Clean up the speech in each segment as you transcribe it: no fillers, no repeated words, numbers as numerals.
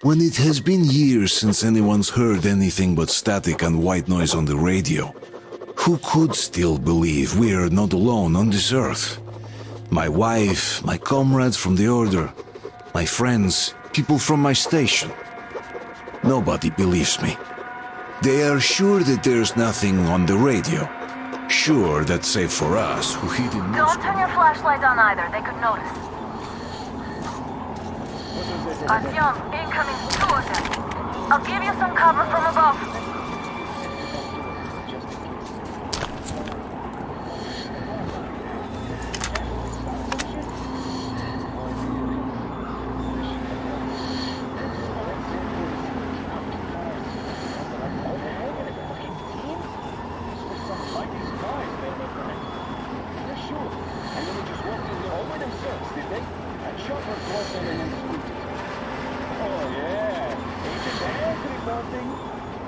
When it has been years since anyone's heard anything but static and white noise on the radio, who could still believe we are not alone on this earth? My wife, my comrades from the Order, my friends, people from my station. Nobody believes me. They are sure that there's nothing on the radio. Sure that's safe for us who hid in Moscow. Don't turn your flashlight on either, they could notice. Artyom, incoming, 2 of them. I'll give you some cover from above.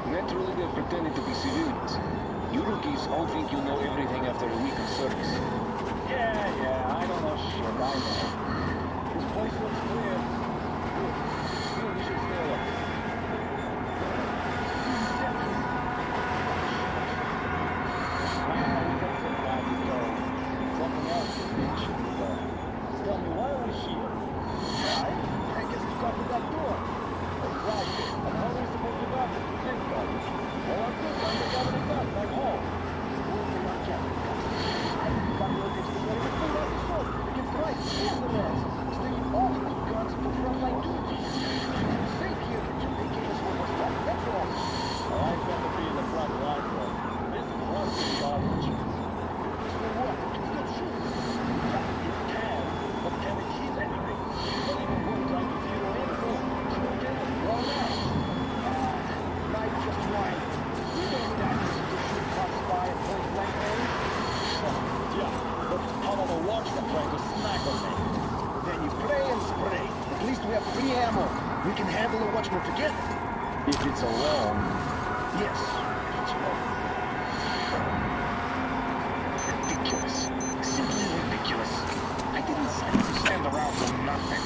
Naturally, they're pretending to be civilians. You rookies all think you know everything after a week of service. Yeah, I don't know shit, I know. This place looks clear. Good. We should stay up. Something else you mentioned. Tell me, why are we here? I guess we got to that door. Right. And how are we supposed to grab it? Thank God. Well, I'm good. I'm the governor gun. I'm home. We'll be on camera. Got no against the very thing out the sword. Against the right. Stand the rest. Stay off the guns and front line duty. Stay here until they gave us what was left. That's all. Well, I've got to be in the front line, bro. This is rusty garbage. So what? We can still shoot. You can, but can it hit anything? Don't even go trying to zero in. Well, now, might just right. You know that is to shoot cops by a point blank range? Yeah, but how about a watchman trying to snack on me? Then you pray and spray. At least we have free ammo. We can handle a watchman together. If it's alone. Yes, if it's alone. Ridiculous. Simply ridiculous. I didn't sign to stand around for nothing.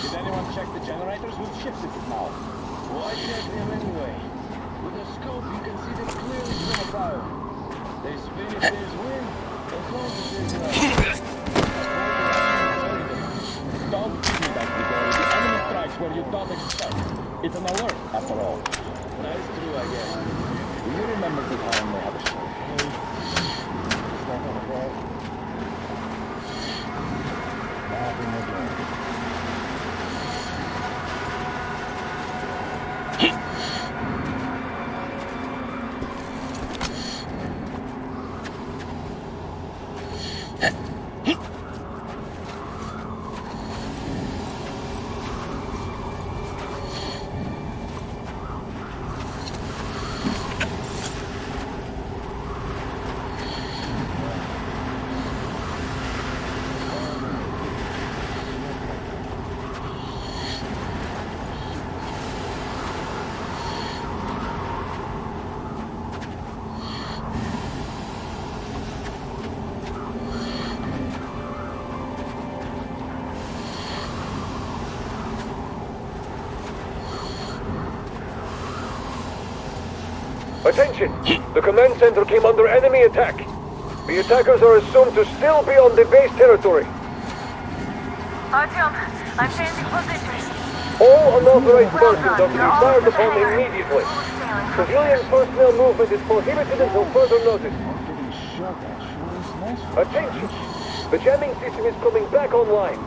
Did anyone check the generators? We've shifted it now. Why check them anyway? With a scope, you can see them clearly from above. They spin if there's wind, as long as there's Don't give me that, Grigori. The enemy strikes where you don't expect. It's an alert, after all. That is true, I guess. Do you remember the time they had a show? It's not gonna go. Nothing again. Attention! The command center came under enemy attack. The attackers are assumed to still be on the base territory. Artyom, I'm changing position. All unauthorized persons are to be You're all fired to the upon hangar. immediately. Sailing. Civilian personnel movement is prohibited until further notice. Getting shot at sure is nice. Attention! The jamming system is coming back online.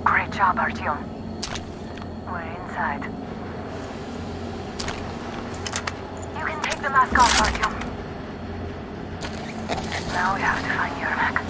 Great job, Artyom. We're inside. You can take the mask off, Artyom. Now we have to find Yermak.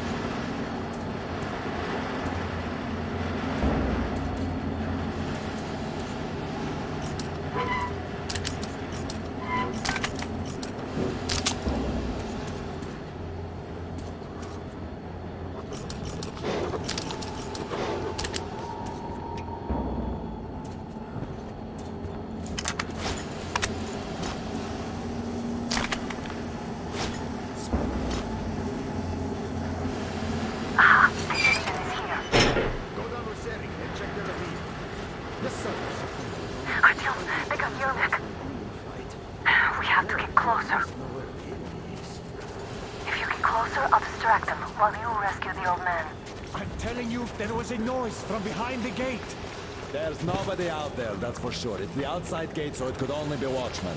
closer, I'll distract them while you rescue the old man. I'm telling you, there was a noise from behind the gate. There's nobody out there, that's for sure. It's the outside gate, so it could only be watchmen.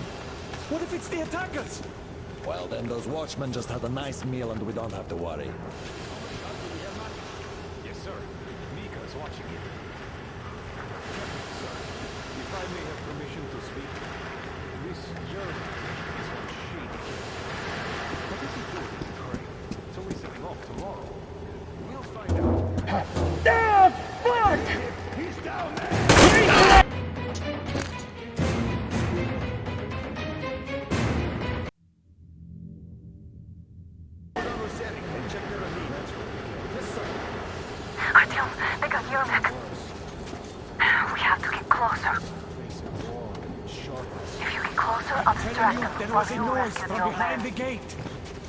What if it's the attackers? Well, then those watchmen just had a nice meal and we don't have to worry. Yes, sir. Mika is watching you. Sir, if I may have permission to speak, this Yermak is one shady kid. What is he doing in Ukraine? So we set him off tomorrow. We'll find out. Ah, fuck! He's down there! Artyom, they got Yermak. We have to get closer. If you get closer, I'll distract them There while was a you noise rescue from the old behind man. the gate.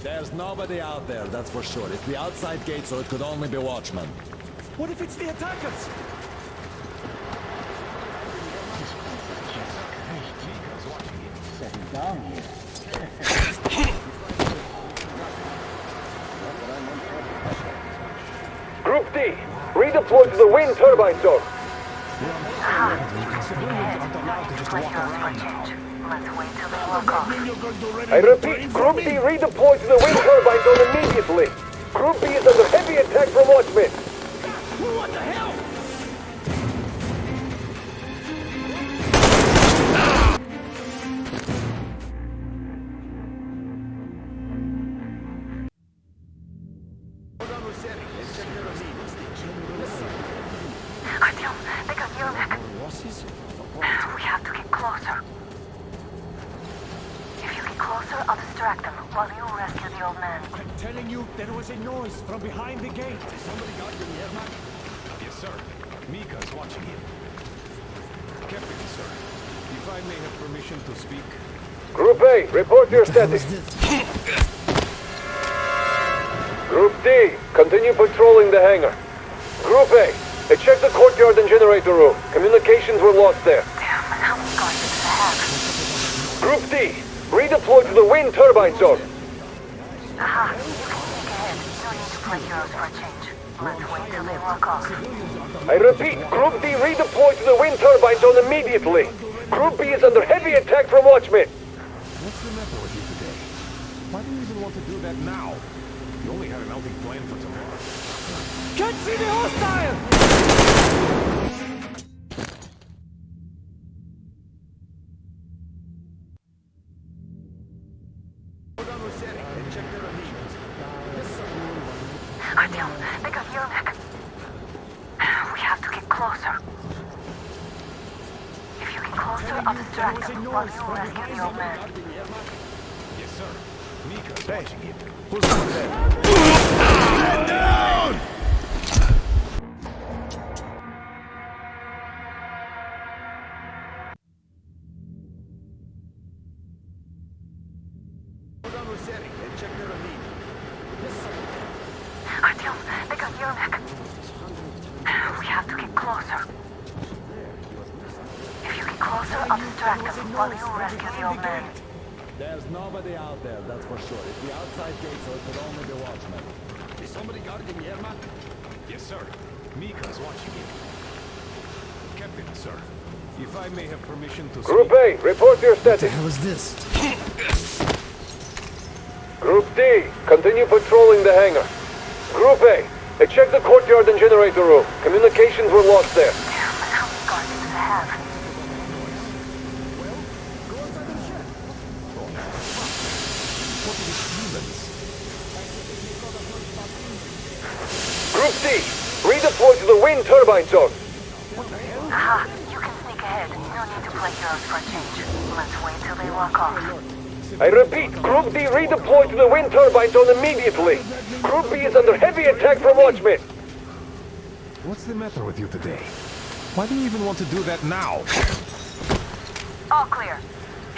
There's nobody out there, that's for sure. It's the outside gate, so it could only be watchmen. What if it's the attackers? Setting down here. Group D, redeploy to the wind turbine zone. Play heroes for change. Let's wait till they walk off. I repeat, Group D, redeploy to the wind turbine zone immediately. Group B is under heavy attack from watchmen. What the hell? Artyom, they got Yermak. We have to get closer. If you get closer, I'll distract them while you rescue the old man. I'm telling you, there was a noise from behind the gate. Somebody got you, Yermak? Yes, sir. Mika is watching him. Captain, sir, if I may have permission to speak. Group A, report your status. Group D, continue patrolling the hangar. Group A, check the courtyard and generator room. Communications were lost there. Damn, how many guards do they have? Group D, redeploy to the wind turbine zone. Aha, you can sneak ahead. No need to play heroes for a change. Let's wait till they walk off. I repeat, Group D, redeploy to the wind turbine zone immediately. Group B is under heavy attack from watchmen. What's the matter with you today? Why do you even want to do that now? You only had an outing planned for tomorrow. Can't see the hostile! Artyom, they got Yermak. We have to get closer. If you get closer, I'll distract them while you rescue the old man. Yes, sir. Mika is watching him. Artyom, they got Yermak. We have to get closer. If you get closer, I'll distract them while you rescue the old man. There's nobody out there, that's for sure. It's the outside gate, so it could only be watchmen. Is somebody guarding Yermak? Yes, sir. Mika is watching him. Captain, sir, if I may have permission to Group speak. A, report your status. How is this? Group D, continue patrolling the hangar. Group A, check the courtyard and generator room. Communications were lost there. Damn, how many guards do they have? Group D, redeploy to the wind turbine zone. Aha, you can sneak ahead. No need to play heroes for a change. Let's wait till they walk off. I repeat, Group D, redeploy to the wind turbine zone immediately. Group B is under heavy attack from watchmen. What's the matter with you today? Why do you even want to do that now? All clear.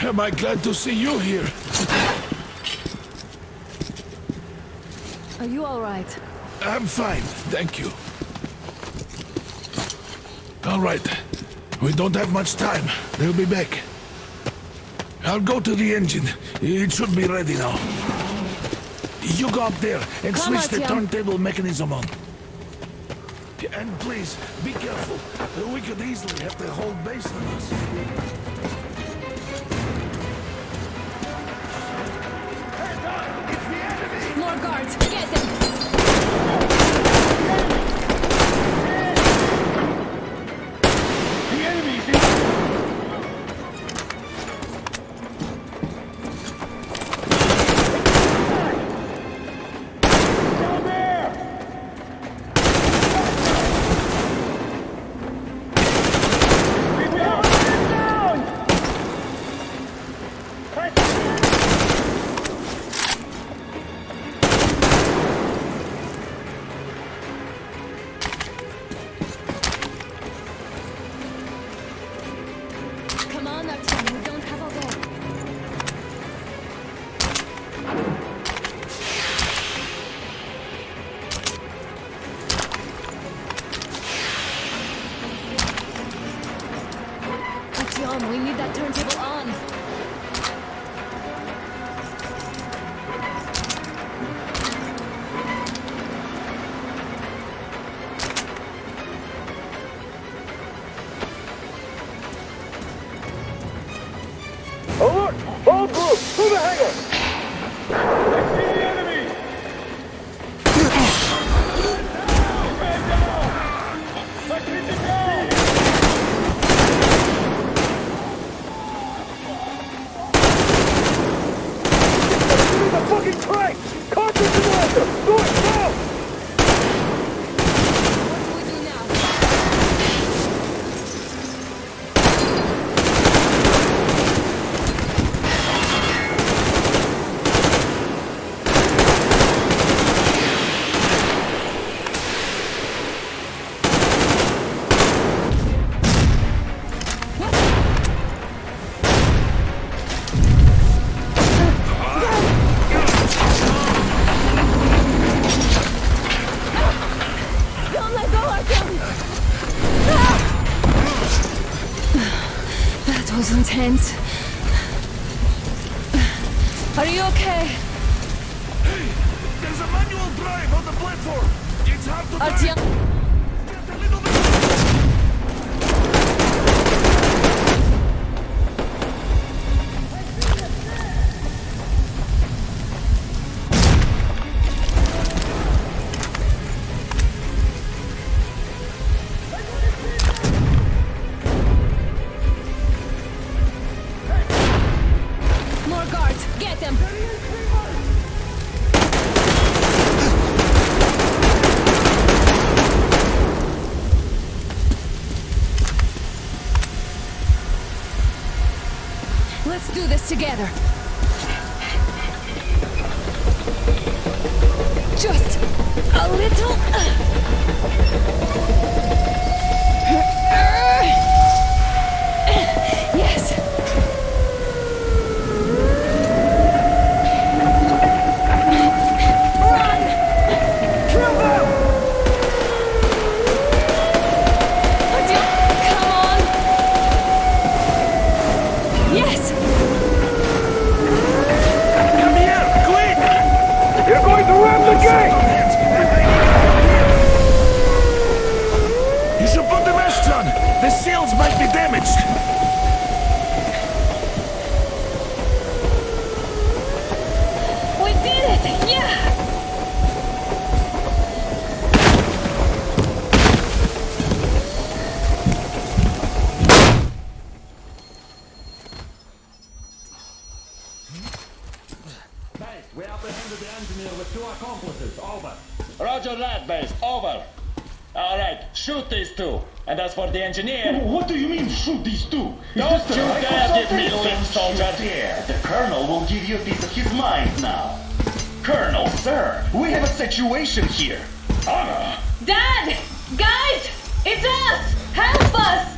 Am I glad to see you here? Are you all right? I'm fine, thank you. All right, we don't have much time. They'll be back. I'll go to the engine. It should be ready now. You go up there and Come, switch the Artyom. turntable mechanism on. And please, be careful. We could easily have the whole base on us. More guards. Get them. The enemy's in. Down there! Get down! Get down! Come on, Artyom. We don't have all day. Artyom, we need that turntable on. Alert! All groups, to the hangar! I see the enemy! Man down! Let me go! Give me the fucking crank! Cartridge and laser! Do it now! What do we do now? Don't let go, Artyom! Ah! That was intense. Are you okay? Hey, there's a manual drive on the platform. It's hard to drive. Artyom, Just a little bit. more guards. Get them. Let's do this together. Just a little. Yes. Run! Kill them! Come on! Yes! Come here, quick! You're going to ram the gate! You should put the masks on. The seals might be damaged. We did it! Yeah! Base, we apprehended the engineer with 2 accomplices. Over. Roger that, base. Over. All right, shoot these 2. And as for the engineer... What do you mean, shoot these 2? Don't you dare give me lip, soldier! Dare. The Colonel will give you a piece of his mind now. Colonel, sir, we have a situation here. Honor. Dad! Guys! It's us! Help us!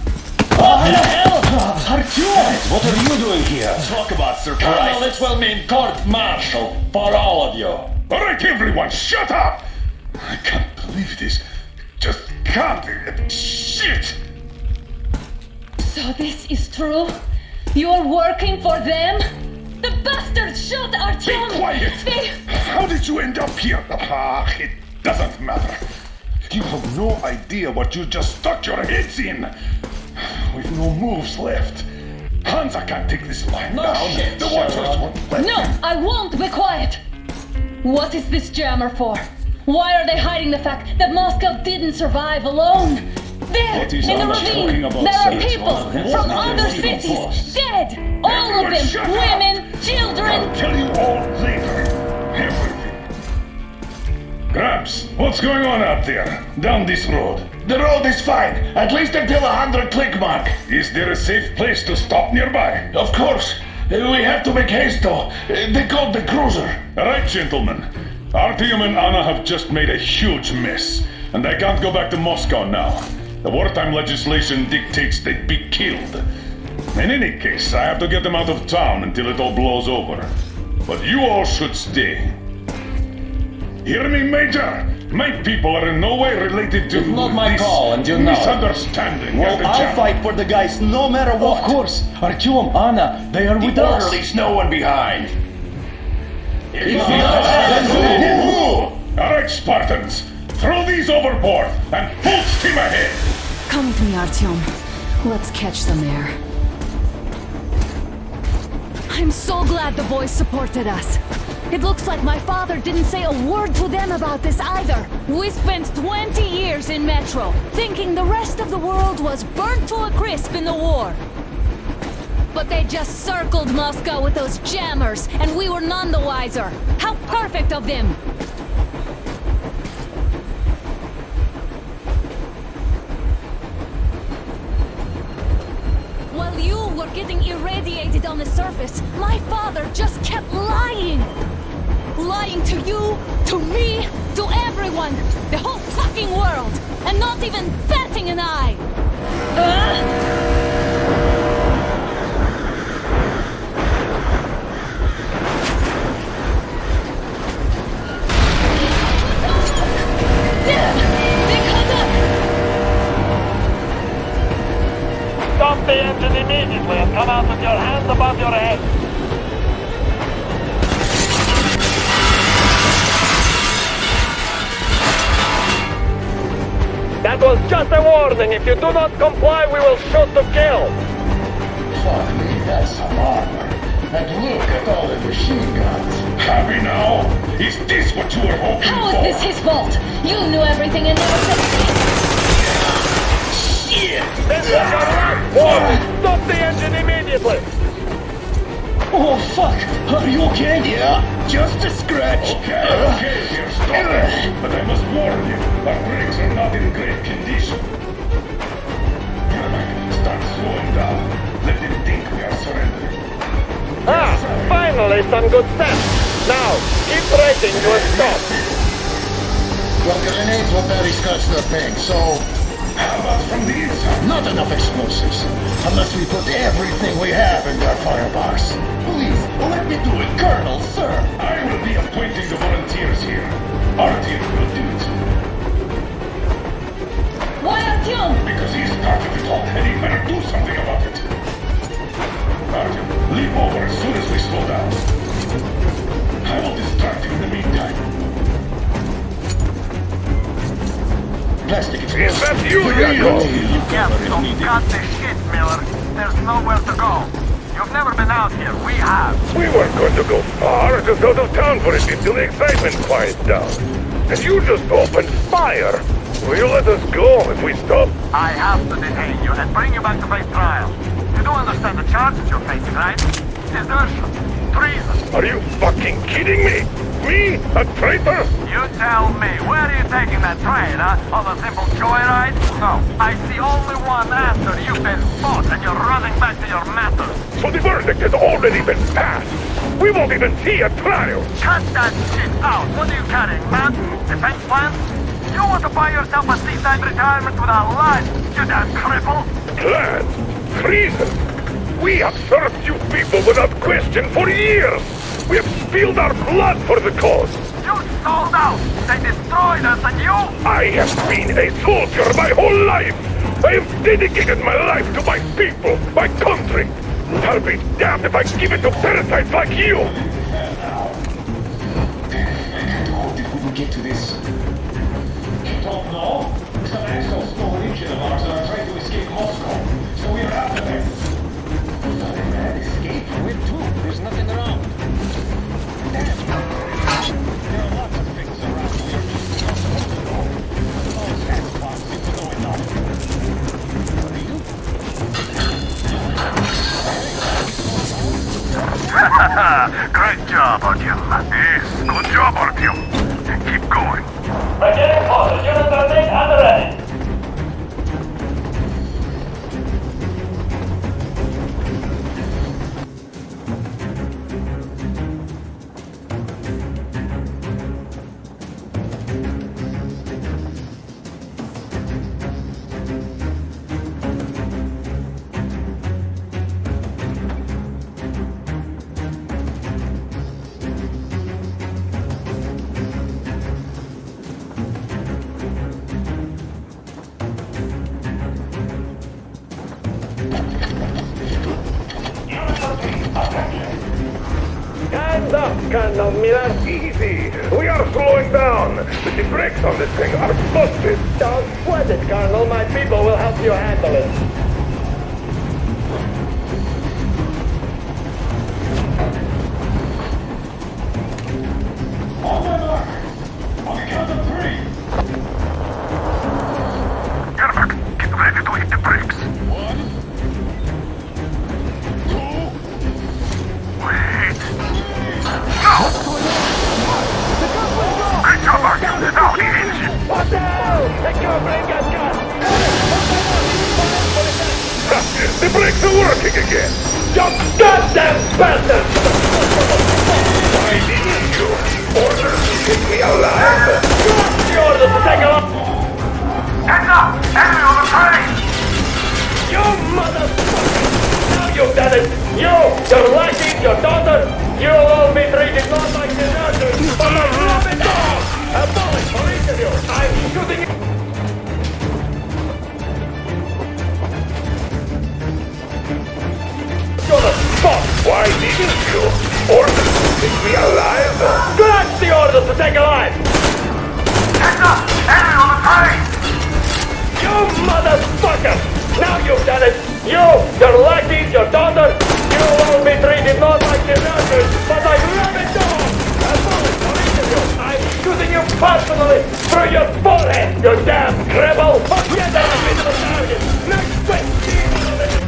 What the hell? Artyom! What are you doing here? Talk about surprise. Colonel, this will mean court-martial for all of you. All right, everyone, shut up! I can't believe this. Just can't. Shit! So this is true? You're working for them? The bastards shot Artyom! Be quiet! They... How did did you end up here? It doesn't matter. You have no idea what you just stuck your heads in. With no moves left. Hansa can't take this line down. shit, The watchers Sherlock. won't let No, him. I won't be quiet! What is this jammer for? Why are they hiding the fact that Moscow didn't survive alone? There, What is in the Anna talking ravine, about, there are sir? people It's from not other a single cities, force. dead! All of Everyone them, shut up! women, children! I'll tell you all later. Everything. Gramps, what's going on out there? Down this road? The road is fine, at least until 100 click mark. Is there a safe place to stop nearby? Of course. We have to make haste though. They called the cruiser. All right, gentlemen. Artyom and Anna have just made a huge mess, and they can't go back to Moscow now. The wartime legislation dictates they'd be killed. In any case, I have to get them out of town until it all blows over. But you all should stay. Hear me, Major? My people are in no way related to It's not my this call, and you know it. misunderstanding. at Well, the I'll jam. fight for the guys no matter what. Of course, Artyom, Anna, they are with us. Orderlies, no one behind. All right, Spartans, throw these overboard and full steam ahead. Come with me, Artyom. Let's catch them there. I'm so glad the boys supported us. It looks like my father didn't say a word to them about this either. We spent 20 years in Metro, thinking the rest of the world was burnt to a crisp in the war. But they just circled Moscow with those jammers, and we were none the wiser. How perfect of them! While you were getting irradiated on the surface, my father just kept lying! Lying to you, to me, to everyone! The whole fucking world! And not even batting an eye! Stop the engine immediately and come out with your hands above your head. That was just a warning. If you do not comply, we will shoot to kill. Fuck me, that's some armor. And look at all the machine guns. Happy now? Is this what you were hoping How for? is this his fault? You knew everything and never said shit! This is your last warning. Stop the engine immediately. Oh fuck! Are you okay? Yeah, just a scratch. Okay, here, stop it. But I must warn you, our brakes are not in great condition. Start slowing down. Let them think we are surrendering. Ah, finally some good sense. Now, keep braking to a stop. Well, grenades will barely scratch the thing, so How about from the inside? not enough explosives. Unless we put everything we have in their firebox. Please, let me do it, Colonel, sir. I will be appointing the volunteers here. Artyom will do it. Why Artyom? Because he started it all, and he better do something about it. Artyom, leap over as soon as we slow down. I will distract him in the meantime. Plastic Is explosives. that you, Yakov? Yeah, so cut the shit, Miller. There's nowhere to go. You've never been out here. We have. We weren't going to go far, just out of town for a bit till the excitement quiets down. And you just opened fire. Will you let us go if we stop? I have to detain you and bring you back to face trial. You do understand the charges you're facing, right? Desertion. Treason. Are you fucking kidding me? Me? A traitor? You tell me, where are you taking that train, huh? On a simple joyride? No, I see only one answer. You've been fought and you're running back to your masters. So the verdict has already been passed. We won't even see a trial. Cut that shit out. What are you carrying, man? Defense plans? You want to buy yourself a seaside retirement without life, you damn cripple? Plans? Treason? We have served you people without question for years. We have spilled our blood for the cause. You sold out. They destroyed us and you... I have been a soldier my whole life. I have dedicated my life to my people, my country. I'll be damned if I give it to parasites like you. get to this? Don't know. Some assholes stole an engine of ours and are trying to escape Moscow. So we are after them. But they had escaped. Where to? There's nothing around. Damn. There are lots of things around. We are just not supposed to know. Those hats seem to know enough. Great job, Artyom. Yes, good job, Artyom. Keep going. We're getting closer. Units are made and ready. Stand up, Colonel Miller. Easy. We are slowing down. The brakes on this thing are busted. Don't sweat it, Colonel. My people will help you handle it. On my mark. On the count of 3. Yermak, get ready to hit the brakes. 1, 2. Wait. No! Great job, Artyom. Now the engine. What the hell? Take your brake and gas. The brakes are working again. You goddamn bastard! Why didn't you? Orders to keep me alive. The order to take off. Heads up! Enemy on the train! You motherfucker! Now you've done it! You, your lackeys, your daughters, you'll all be treated not like deserters, but like rabid dogs! A bullet for each of you! I'm shooting you! You're the fuck! Why didn't you? Orders to keep me alive. Scratch the order to take a life! Heads up! Enemy on the train! You motherfucker! Now you've done it! You, your lackeys, your daughters, you'll all be treated not like deserters, but like rabid dogs! A bullet for each of you! I'm shooting you personally through your forehead, you damn cripple! Get that into the target! Next 15 minutes!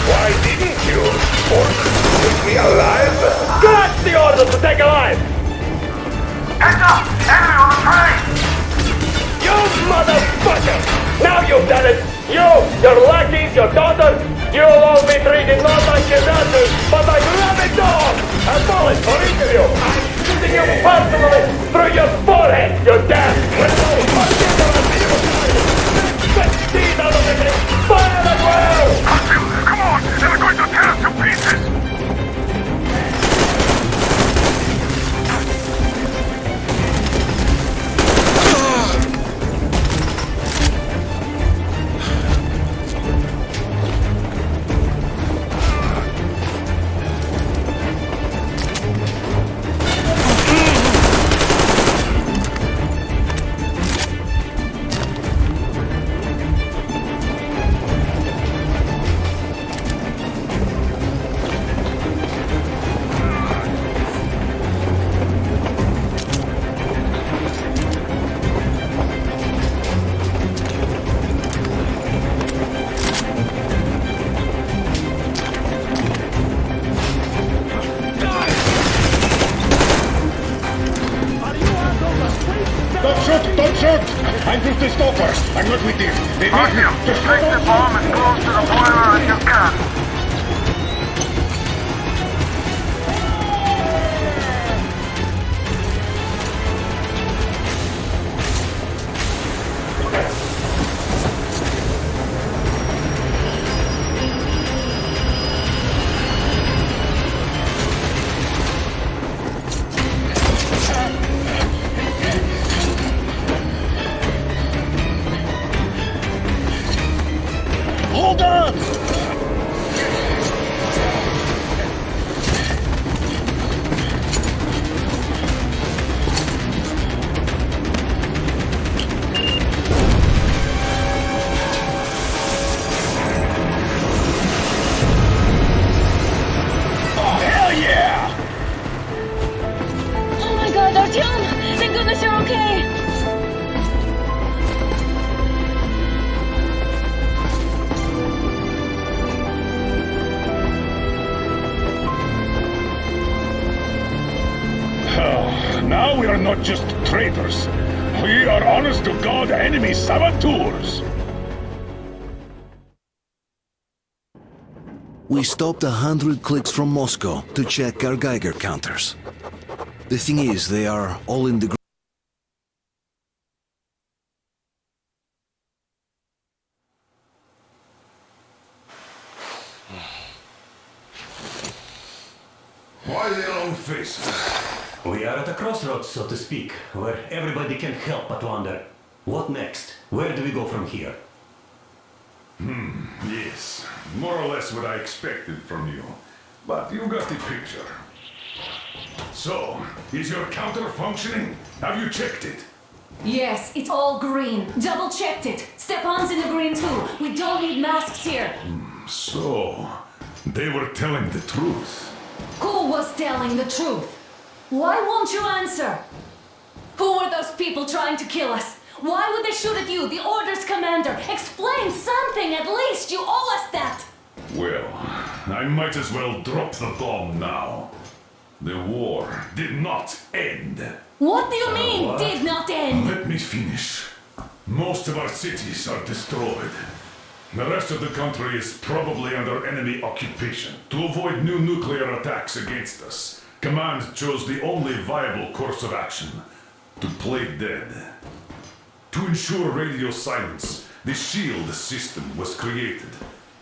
Why didn't you? Orders to keep me alive. Scratch the order to take a life! Heads up! Enemy on the train! You motherfucker! Now you've done it! You, your lackeys, your daughters, you'll all be treated not like deserters, but like rabid dogs! A bullet for each of you! I'm shooting you personally through your forehead, you damn criminal! Get the rest of you! Next 15 out of the thing! Fire as well! Artyom, come on! They're going to tear us to pieces! Don't shoot! I'm just a stalker. I'm not with you. They made me. Artyom, Just take the bomb as close to the boiler as you can. Hold on! Now we are not just traitors. We are honest-to-God enemy saboteurs. We stopped 100 clicks from Moscow to check our Geiger counters. The thing is, they are all in the Why the long faces? We are at a crossroads, so to speak, where everybody can help but wonder, what next? Where do we go from here? Yes, more or less what I expected from you. But you got the picture. So, is your counter functioning? Have you checked it? Yes, it's all green. Double checked it. Stepan's in the green too. We don't need masks here. So, they were telling the truth. Who was telling the truth? Why won't you answer? Who were those people trying to kill us? Why would they shoot at you, the Order's commander? Explain something, at least! You owe us that! Well, I might as well drop the bomb now. The war did not end. What do you mean, did not end? Let me finish. Most of our cities are destroyed. The rest of the country is probably under enemy occupation. To avoid new nuclear attacks against us, Command chose the only viable course of action: to play dead. To ensure radio silence, the SHIELD system was created.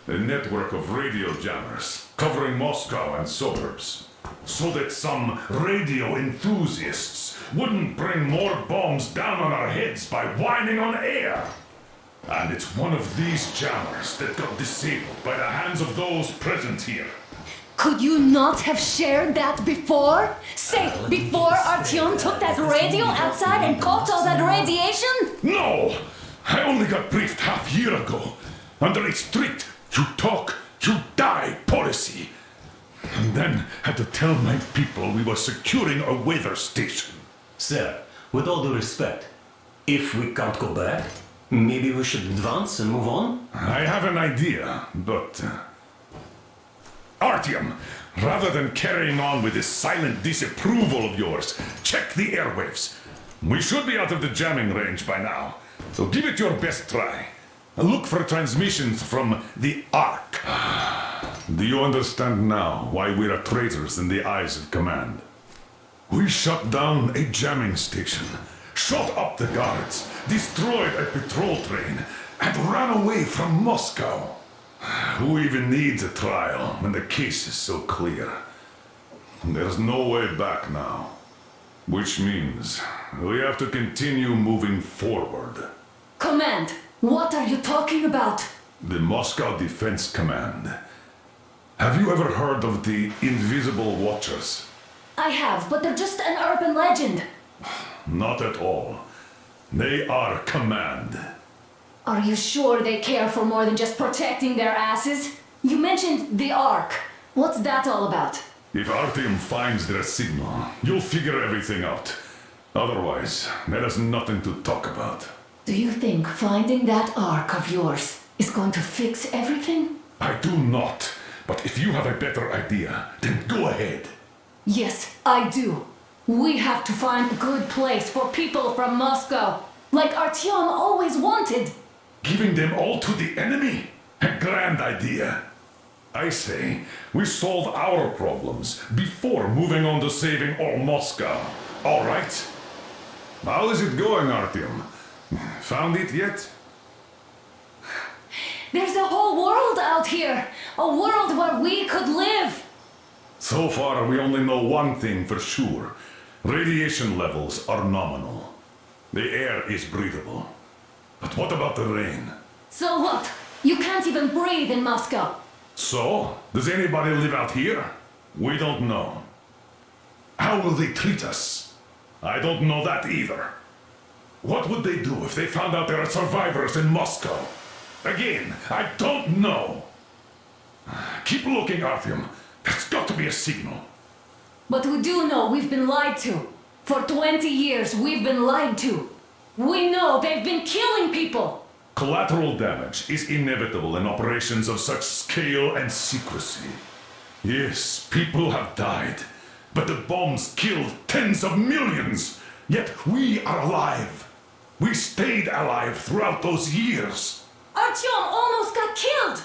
A network of radio jammers covering Moscow and suburbs. So that some radio enthusiasts wouldn't bring more bombs down on our heads by whining on air. And it's one of these jammers that got disabled by the hands of those present here. Could you not have shared that before? Say, before Artyom took that radio outside and caught all that radiation? No! I only got briefed half year ago. Under a strict, you talk, you die policy. And then had to tell my people we were securing a weather station. Sir, with all due respect, if we can't go back, maybe we should advance and move on? I have an idea, but... Artyom, rather than carrying on with this silent disapproval of yours, check the airwaves. We should be out of the jamming range by now, so give it your best try. Look for transmissions from the Ark. Do you understand now why we are traitors in the eyes of Command? We shut down a jamming station, shot up the guards, destroyed a patrol train, and ran away from Moscow. Who even needs a trial when the case is so clear? There's no way back now. Which means we have to continue moving forward. Command, what are you talking about? The Moscow Defense Command. Have you ever heard of the Invisible Watchers? I have, but they're just an urban legend. Not at all. They are Command. Are you sure they care for more than just protecting their asses? You mentioned the Ark. What's that all about? If Artyom finds their signal, you'll figure everything out. Otherwise, there is nothing to talk about. Do you think finding that Ark of yours is going to fix everything? I do not. But if you have a better idea, then go ahead. Yes, I do. We have to find a good place for people from Moscow, like Artyom always wanted. Giving them all to the enemy? A grand idea. I say, we solve our problems before moving on to saving all Moscow. All right? How is it going, Artyom? Found it yet? There's a whole world out here. A world where we could live. So far, we only know one thing for sure. Radiation levels are nominal. The air is breathable. But what about the rain? So what? You can't even breathe in Moscow. So? Does anybody live out here? We don't know. How will they treat us? I don't know that either. What would they do if they found out there are survivors in Moscow? Again, I don't know. Keep looking, Artyom. There's got to be a signal. But we do know we've been lied to. For 20 years, we've been lied to. We know they've been killing people. Collateral damage is inevitable in operations of such scale and secrecy. Yes, people have died. but the bombs killed tens of millions. Yet we are alive. We stayed alive throughout those years. Artyom almost got killed!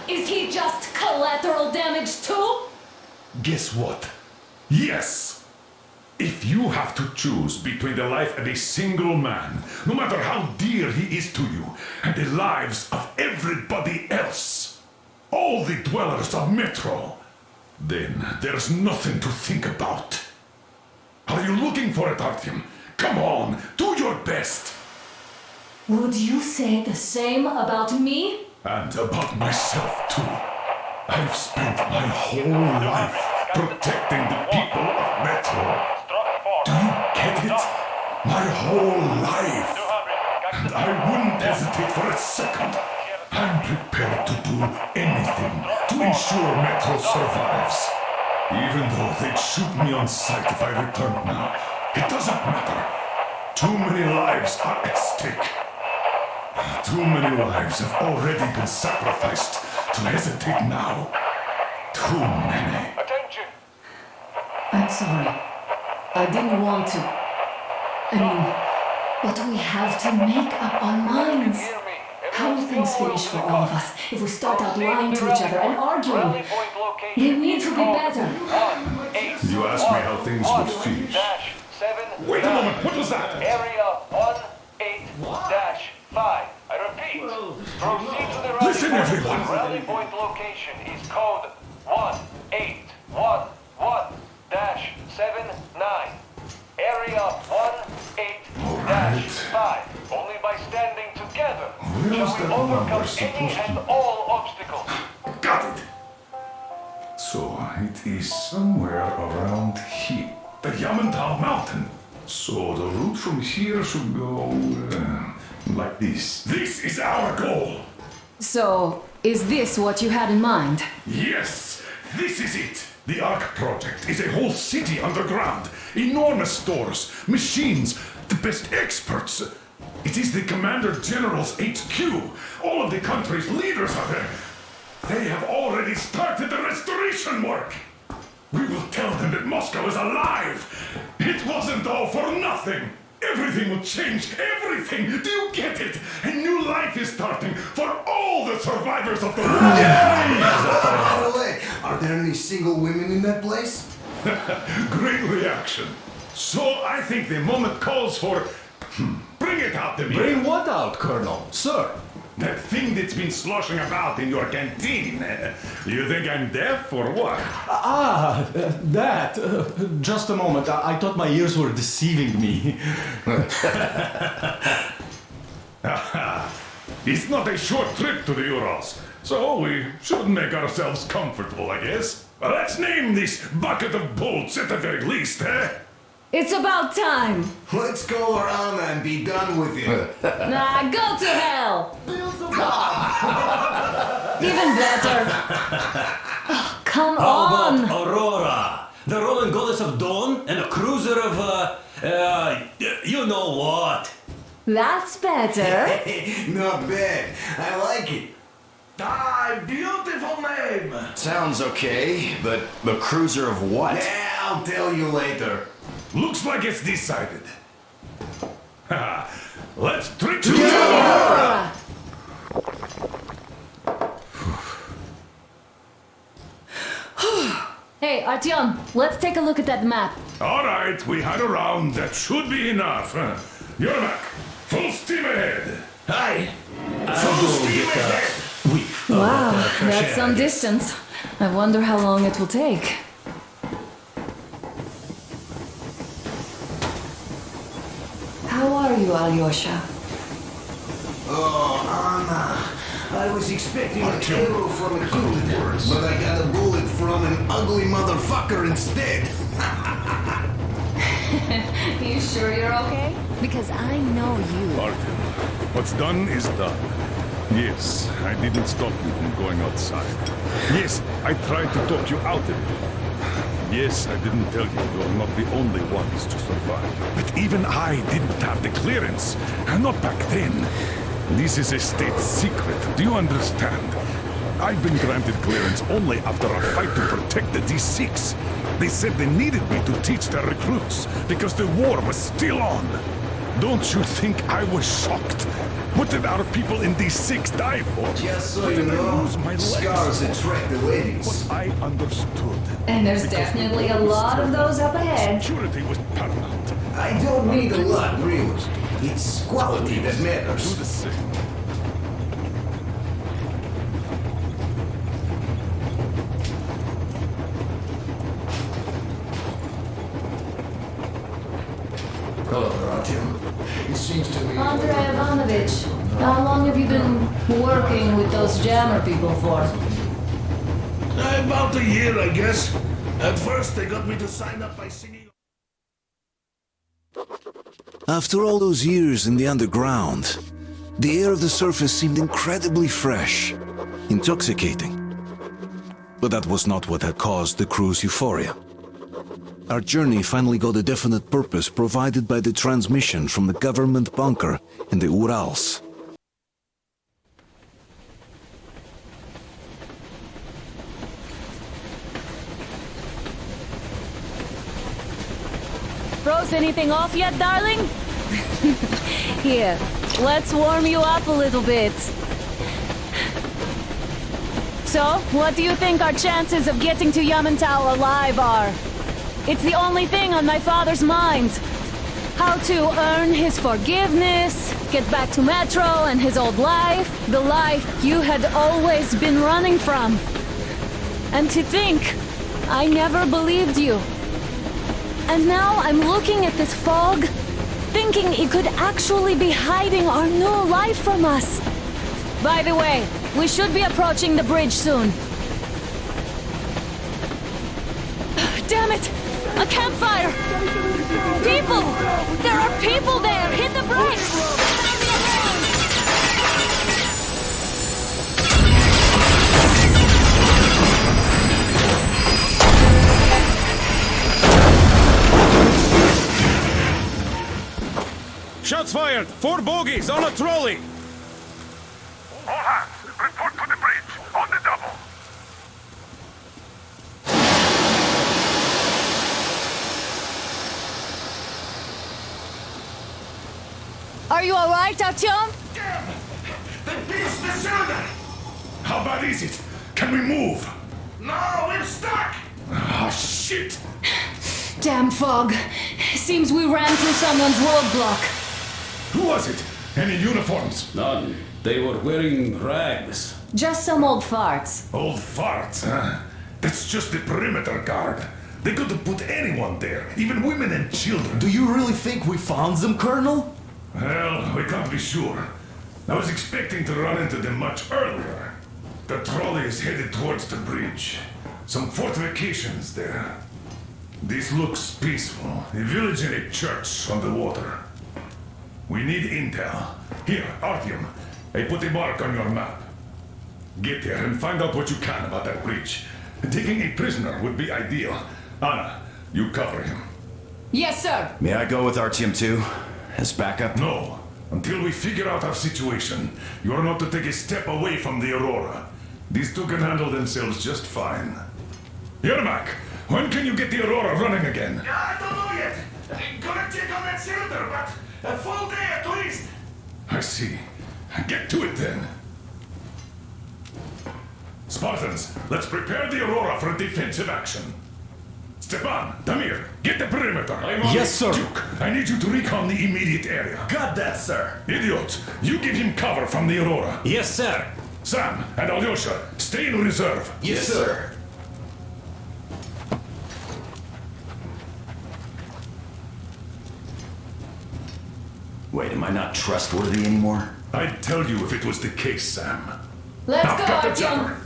Is he just collateral damage too? Guess what? Yes! If you have to choose between the life of a single man, no matter how dear he is to you, and the lives of everybody else, all the dwellers of Metro, then there's nothing to think about. Are you looking for it, Artyom? Come on, do your best! Would you say the same about me? And about myself, too. I've spent my whole life protecting the people of Metro. Do you get it? My whole life. And I wouldn't hesitate for a second. I'm prepared to do anything to ensure Metro survives. Even though they'd shoot me on sight if I returned now, it doesn't matter. Too many lives are at stake. Too many lives have already been sacrificed to hesitate now. Too many. Attention! I'm sorry. I didn't want to. But we have to make up our minds. How will things finish for all of us if we start out lying to each other and arguing? They need to be better. You asked me how things would finish. Wait a moment, what was that? Area 18-5. I repeat, proceed to the rally Listen, point. everyone. Rally point location is code 1811-79. Area 18-5. Only by standing together shall we overcome any and all obstacles. Got it! So, it is somewhere around here. The Yamantau Mountain. So, the route from here should go like this. This is our goal! So, is this what you had in mind? Yes, this is it! The Ark Project is a whole city underground. Enormous stores, machines, the best experts. It is the Commander General's HQ. All of the country's leaders are there. They have already started the restoration work. We will tell them that Moscow is alive. It wasn't all for nothing. Everything will change. Everything. Do you get it? A new life is starting for all the survivors of the war. By the way, are there any single women in that place? Great reaction. So I think the moment calls for... Bring it out to me. Bring what out, Colonel? Sir? That thing that's been sloshing about in your canteen. You think I'm deaf or what? That. Just a moment. I thought my ears were deceiving me. It's not a short trip to the Urals, so we should make ourselves comfortable, I guess. Let's name this bucket of bolts at the very least, eh? It's about time! Let's go around and be done with it. Nah, go to hell! Even better! Oh, come on! How about Aurora? The Roman goddess of dawn and a cruiser of, you know what? That's better. Not bad. I like it. Beautiful name! Sounds okay, but the cruiser of what? Yeah, I'll tell you later. Looks like it's decided. Let's trick to Aurora! Hey, Artyom, let's take a look at that map. All right, we had a round. That should be enough. You're back. Full steam ahead. Hi. Full steam ahead. Wow, that's some distance. I wonder how long it will take. How are you, Alyosha? Oh, Anna. I was expecting an arrow from a kid, but I got a bullet from an ugly motherfucker instead. You sure you're okay? Because I know you. Artyom, what's done is done. Yes, I didn't stop you from going outside. Yes, I tried to talk you out of it. Yes, I didn't tell you you're not the only ones to survive. But even I didn't have the clearance. And not back then. This is a state secret. Do you understand? I've been granted clearance only after a fight to protect the D6. They said they needed me to teach their recruits because the war was still on. Don't you think I was shocked? What did our people in D6 die for? Just so What you did I know, lose my legs? scars attract the ladies. What I understood. And there's Because definitely the a war was lot of still those up on. ahead. Security was paramount. I don't need a lot, really. It's quality that Do matters. the same. Hello, Artyom. It seems to me... Andrei Ivanovich, how long have you been working with those jammer people for? About a year, I guess. At first, they got me to sign up by singing... After all those years in the underground, the air of the surface seemed incredibly fresh, intoxicating. But that was not what had caused the crew's euphoria. Our journey finally got a definite purpose provided by the transmission from the government bunker in the Urals. Froze anything off yet, darling? Here, let's warm you up a little bit. So, what do you think our chances of getting to Yamantau alive are? It's the only thing on my father's mind. How to earn his forgiveness, get back to Metro and his old life, the life you had always been running from. And to think, I never believed you. And now I'm looking at this fog, thinking it could actually be hiding our new life from us. By the way, we should be approaching the bridge soon. Damn it! A campfire! People! There are people there! Hit the brakes! Shots fired! 4 bogies on a trolley! All hands, report to the bridge, on the double. Are you alright, Artyom? The beast is under! How bad is it? Can we move? No, we're stuck! Ah, shit! Damn fog. Seems we ran through someone's roadblock. Who was it? Any uniforms? None. They were wearing rags. Just some old farts. Old farts, huh? That's just the perimeter guard. They could have put anyone there, even women and children. Do you really think we found them, Colonel? Well, we can't be sure. I was expecting to run into them much earlier. The trolley is headed towards the bridge. Some fortifications there. This looks peaceful. A village and a church on the water. We need intel. Here, Artyom, I put a mark on your map. Get there and find out what you can about that bridge. Taking a prisoner would be ideal. Anna, you cover him. Yes, sir. May I go with Artyom too? As backup? No. Until we figure out our situation, you are not to take a step away from the Aurora. These two can handle themselves just fine. Yermak, when can you get the Aurora running again? I don't know yet. Gonna check on that cylinder, but a full day at least. I see. Get to it then. Spartans, let's prepare the Aurora for a defensive action. Stepan, Damir, get the perimeter. Yes, sir. Duke, I need you to recon the immediate area. Got that, sir. Idiot, you give him cover from the Aurora. Yes, sir. Sam and Alyosha, stay in reserve. Yes, sir. Wait, am I not trustworthy anymore? I'd tell you if it was the case, Sam. Let's Now, go, cut the Artyom. chopper.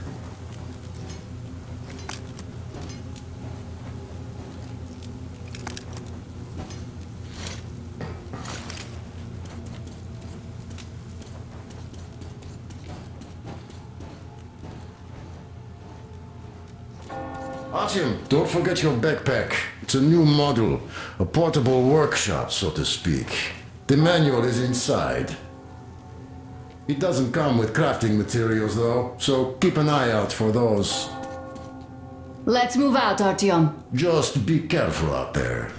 Artyom, don't forget your backpack. It's a new model, a portable workshop, so to speak. The manual is inside. It doesn't come with crafting materials, though, so keep an eye out for those. Let's move out, Artyom. Just be careful out there.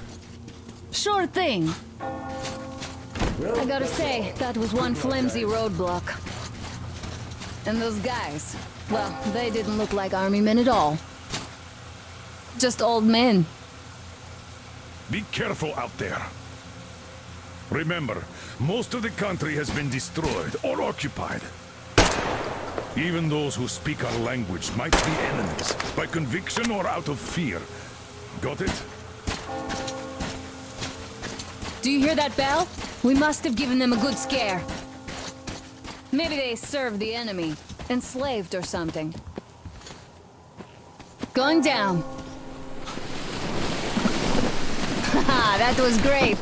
Sure thing. I gotta say, that was one flimsy roadblock. And those guys, well, they didn't look like army men at all. Just old men. Be careful out there. Remember, most of the country has been destroyed or occupied. Even those who speak our language might be enemies, by conviction or out of fear. Got it? Do you hear that bell? We must have given them a good scare. Maybe they served the enemy, enslaved or something. Going down. Haha, that was great.